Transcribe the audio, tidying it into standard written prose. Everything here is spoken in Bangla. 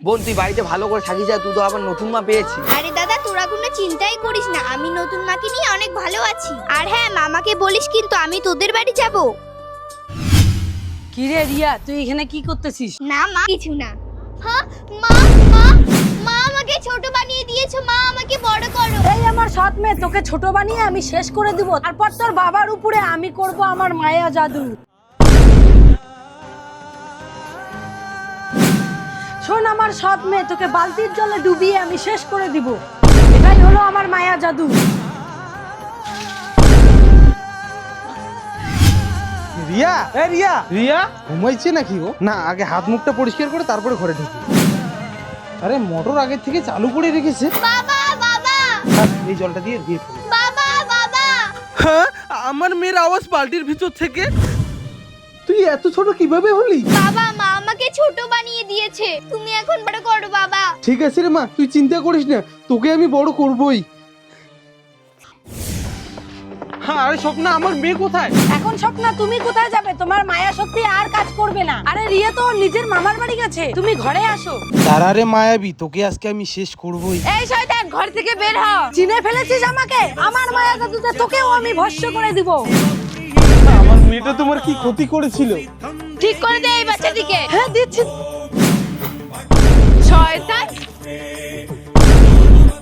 বোন তুই বাড়িতে ভালো করে থাকিস, যা তুই তো আবার নতুন মা পেয়েছি। আরে দাদা তোরা কোনো চিন্তাই করিস না, আমি নতুন মাকে নিয়ে অনেক ভালো আছি। আর হ্যাঁ মামাকে বলিস কিন্তু আমি তোদের বাড়ি যাব। কি রে রিয়া, তুই এখানে কি করতেছিস? না মা কিছু না। হ্যাঁ মা মা মা আমাকে ছোট বানিয়ে দিয়েছো, মা আমাকে বড় করো। এই আমার সৎ মেয়ে, তোকে ছোট বানিয়ে আমি শেষ করে দিব, তারপর তোর বাবার উপরে আমি করব আমার মায়া জাদু। শোন আমার সৎ মেয়ে, তোকে বালতির জলে ডুবিয়ে আমি শেষ করে দিব। এটাই হলো আমার মায়া জাদু। রিয়া, এ রিয়া, রিয়া ঘুমাইছে নাকি ও? না, আগে হাত মুখটা পরিষ্কার করে তারপরে ঘরে ঢুকি। আরে মোটর আগে থেকে চালু করে রেখেছে। বাবা বাবা থাক, এই জলটা দিয়ে ধুয়ে ফেলি। বাবা বাবা। হ্যাঁ, আমার মেয়ের আওয়াজ বালতির ভিতর থেকে। তুই এত ছোট কিভাবে হলি? বাবা মা আমাকে ছোট বানিয়ে দিয়েছে, তুমি এখন বড় করো বাবা। ঠিক আছে রে মা, তুই চিন্তা করিস না, তোকে আমি বড় করবই। হ্যাঁ, আরে স্বপ্না, আমার মেয়ে কোথায়? এখন স্বপ্না তুমি কোথায় যাবে? তোমার মায়া শক্তি আর কাজ করবে না। আরে রিয়া তো ওর নিজের মামার বাড়ি গেছে, তুমি ঘরে আসো। দাঁড়া রে মায়াবী, তোকে আজকে আমি শেষ করবই। এই শয়তান, ঘর থেকে বের হ। চিনে ফেলেছিস আমাকে? আমার মায়া জাদুতে তোকেও আমি ভস্ম করে দিব। আমার মেয়েটা তোমার কি ক্ষতি করেছিল? ঠিক করে দে এই বাচ্চাটিকে। হ্যাঁ দিচ্ছি। শয়তান।